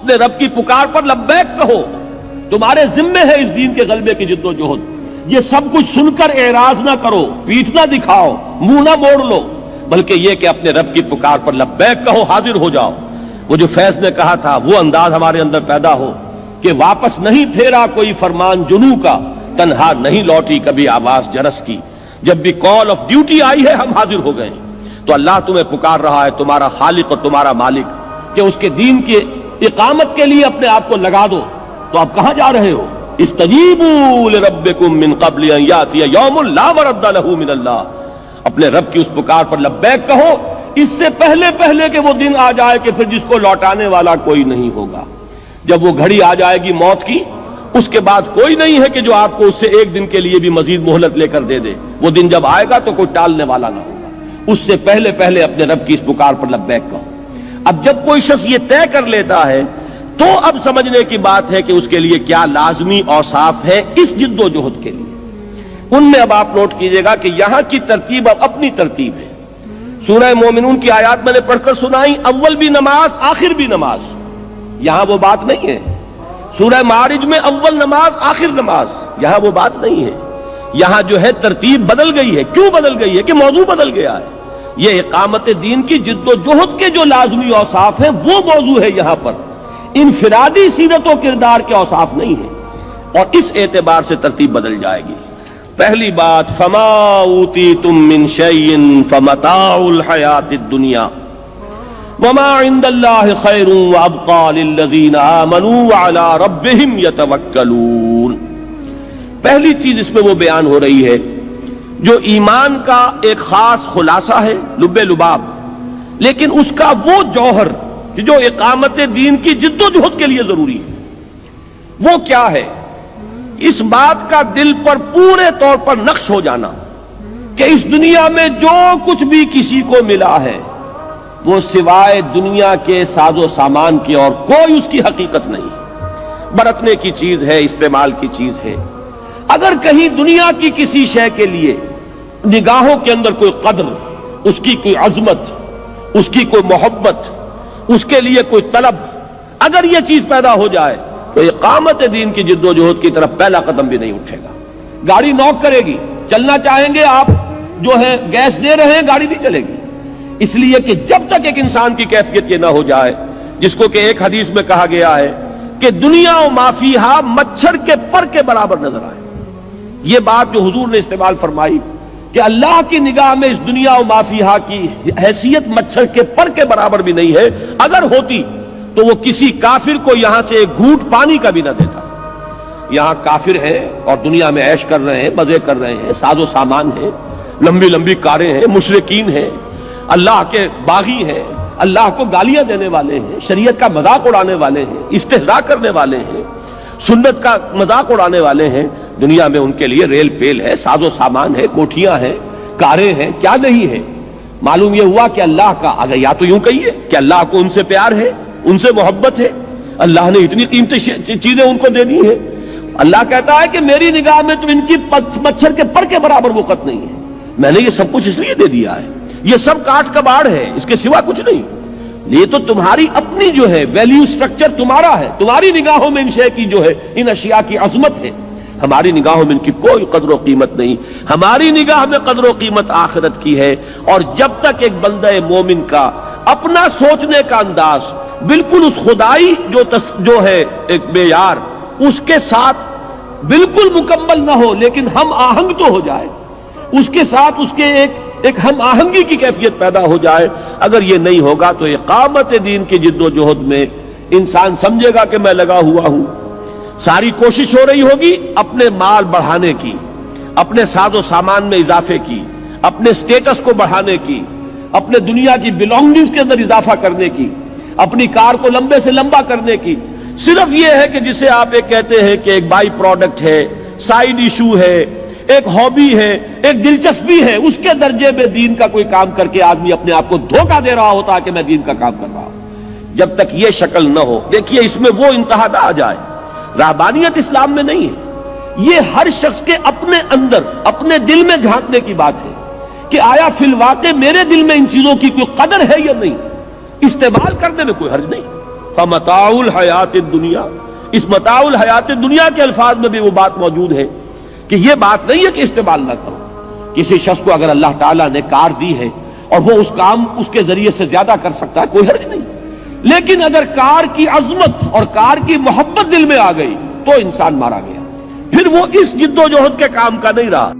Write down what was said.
اپنے رب کی پکار پر لبیک کہو، تمہارے ذمے ہے اس دین کے غلبے کی جد و جہد۔ یہ سب کچھ سن کر اعراض نہ کرو، پیٹھ نہ دکھاؤ، منہ نہ موڑ لو، بلکہ یہ کہ اپنے رب کی پکار پر لبیک کہو، حاضر ہو جاؤ۔ وہ جو فیض نے کہا تھا وہ انداز ہمارے اندر پیدا ہو کہ واپس نہیں پھیرا کوئی فرمان جنوں کا، تنہا نہیں لوٹی کبھی آواز جرس کی۔ جب بھی کال آف ڈیوٹی آئی ہے ہم حاضر ہو گئے۔ تو اللہ تمہیں پکار رہا ہے، تمہارا خالق اور تمہارا مالک، کہ اس کے دین کی اقامت کے لیے اپنے آپ کو لگا دو۔ تو آپ کہاں جا رہے ہو؟ استجیبوا لربکم من قبل ان یاتی یوم لا مرد لہ من اللہ، اپنے رب کی اس پکار پر لبیک کہو اس سے پہلے کہ وہ دن آ جائے کہ پھر جس کو لوٹانے والا کوئی نہیں ہوگا۔ جب وہ گھڑی آ جائے گی موت کی، اس کے بعد کوئی نہیں ہے کہ جو آپ کو اس سے ایک دن کے لیے بھی مزید مہلت لے کر دے دے۔ وہ دن جب آئے گا تو کوئی ٹالنے والا نہ ہوگا۔ اس سے پہلے اپنے رب کی اس پکار پر لبیک کہو۔ اب جب کوئی شخص یہ طے کر لیتا ہے تو اب سمجھنے کی بات ہے کہ اس کے لیے کیا لازمی اوصاف ہے اس جد و جہد کے لیے۔ ان میں اب آپ نوٹ کیجئے گا کہ یہاں کی ترتیب اب اپنی ترتیب ہے۔ سورہ مومنون کی آیات میں نے پڑھ کر سنائی، اول بھی نماز آخر بھی نماز، یہاں وہ بات نہیں ہے۔ سورہ معارج میں اول نماز آخر نماز، یہاں وہ بات نہیں ہے۔ یہاں جو ہے ترتیب بدل گئی ہے۔ کیوں بدل گئی ہے؟ کہ موضوع بدل گیا ہے۔ یہ اقامت دین کی جد و جہد کے جو لازمی اوصاف ہیں وہ موضوع ہے یہاں پر، انفرادی سیرت و کردار کے اوصاف نہیں ہیں، اور اس اعتبار سے ترتیب بدل جائے گی۔ پہلی بات، فما اوتیتم من شیء فمتاع الحیات الدنیا وما عند اللہ خیر وابقى للذین آمنوا وعلی ربہم یتوکلون۔ پہلی چیز اس میں وہ بیان ہو رہی ہے جو ایمان کا ایک خاص خلاصہ ہے، لب لباب، لیکن اس کا وہ جوہر جو اقامت دین کی جد و جہد کے لیے ضروری ہے، وہ کیا ہے؟ اس بات کا دل پر پورے طور پر نقش ہو جانا کہ اس دنیا میں جو کچھ بھی کسی کو ملا ہے وہ سوائے دنیا کے ساز و سامان کے اور کوئی اس کی حقیقت نہیں، برتنے کی چیز ہے، استعمال کی چیز ہے۔ اگر کہیں دنیا کی کسی شے کے لیے نگاہوں کے اندر کوئی قدر، اس کی کوئی عظمت، اس کی کوئی محبت، اس کے لیے کوئی طلب، اگر یہ چیز پیدا ہو جائے تو اقامت دین کی جد و جہد کی طرف پہلا قدم بھی نہیں اٹھے گا۔ گاڑی نوک کرے گی، چلنا چاہیں گے آپ جو ہے گیس دے رہے ہیں، گاڑی نہیں چلے گی، اس لیے کہ جب تک ایک انسان کی کیفیت یہ نہ ہو جائے جس کو کہ ایک حدیث میں کہا گیا ہے کہ دنیا و ما فیہا مچھر کے پر کے برابر نظر آئے۔ یہ بات جو حضور نے استعمال فرمائی کہ اللہ کی نگاہ میں اس دنیا و ما فیہا کی حیثیت مچھر کے پر کے برابر بھی نہیں ہے، اگر ہوتی تو وہ کسی کافر کو یہاں سے ایک گھونٹ پانی کا بھی نہ دیتا۔ یہاں کافر ہیں اور دنیا میں عیش کر رہے ہیں، مزے کر رہے ہیں، ساز و سامان ہیں، لمبی لمبی کاریں ہیں، مشرکین ہیں، اللہ کے باغی ہیں، اللہ کو گالیاں دینے والے ہیں، شریعت کا مذاق اڑانے والے ہیں، استہزاء کرنے والے ہیں، سنت کا مذاق اڑانے والے ہیں۔ دنیا میں ان کے لیے ریل پیل ہے، ساز و سامان ہے، کوٹھیاں ہیں، کاریں ہیں، کیا نہیں ہے؟ معلوم یہ ہوا کہ اللہ کا، اگر یا تو یوں کہیے کہ اللہ کو ان سے پیار ہے، ان سے محبت ہے، اللہ نے اتنی قیمتی چیزیں ان کو دے دی ہیں۔ اللہ کہتا ہے کہ میری نگاہ میں تو ان کی مچھر کے پر کے برابر وقت نہیں ہے، میں نے یہ سب کچھ اس لیے دے دیا ہے، یہ سب کاٹ کباڑ ہے، اس کے سوا کچھ نہیں۔ یہ تو تمہاری اپنی جو ہے ویلیو سٹرکچر تمہارا ہے، تمہاری نگاہوں میں ان شے کی جو ہے ان اشیاء کی عظمت ہے، ہماری نگاہوں میں ان کی کوئی قدر و قیمت نہیں۔ ہماری نگاہ میں قدر و قیمت آخرت کی ہے۔ اور جب تک ایک بندہ مومن کا اپنا سوچنے کا انداز بالکل اس خدائی جو ہے ایک معیار اس کے ساتھ بالکل مکمل نہ ہو لیکن ہم آہنگ تو ہو جائے، اس کے ساتھ اس کے ایک ہم آہنگی کی کیفیت پیدا ہو جائے، اگر یہ نہیں ہوگا تو اقامت دین کی جد و جہد میں انسان سمجھے گا کہ میں لگا ہوا ہوں، ساری کوشش ہو رہی ہوگی اپنے مال بڑھانے کی، اپنے ساز و سامان میں اضافے کی، اپنے سٹیٹس کو بڑھانے کی، اپنے دنیا کی بلونگنگز کے اندر اضافہ کرنے کی، اپنی کار کو لمبے سے لمبا کرنے کی۔ صرف یہ ہے کہ جسے آپ ایک کہتے ہیں کہ ایک بائی پروڈکٹ ہے، سائیڈ ایشو ہے، ایک ہابی ہے، ایک دلچسپی ہے، اس کے درجے میں دین کا کوئی کام کر کے آدمی اپنے آپ کو دھوکہ دے رہا ہوتا ہے کہ میں دین کا کام کر رہا ہوں۔ جب تک یہ شکل نہ ہو، دیکھیے اس میں وہ انتہا نہ آ جائے، رہبانیت اسلام میں نہیں ہے، یہ ہر شخص کے اپنے اندر اپنے دل میں جھانکنے کی بات ہے کہ آیا فی الواقع میرے دل میں ان چیزوں کی کوئی قدر ہے یا نہیں، استعمال کرنے میں کوئی حرج نہیں، فمتاع الحیات الدنیا، اس متاع الحیات دنیا کے الفاظ میں بھی وہ بات موجود ہے کہ یہ بات نہیں ہے کہ استعمال نہ کرو. کسی شخص کو اگر اللہ تعالیٰ نے کار دی ہے اور وہ اس کام اس کے ذریعے سے زیادہ کر سکتا ہے، کوئی حرج نہیں. لیکن اگر کار کی عظمت اور کار کی محبت دل میں آ گئی تو انسان مارا گیا، پھر وہ اس جد و جہد کے کام کا نہیں رہا.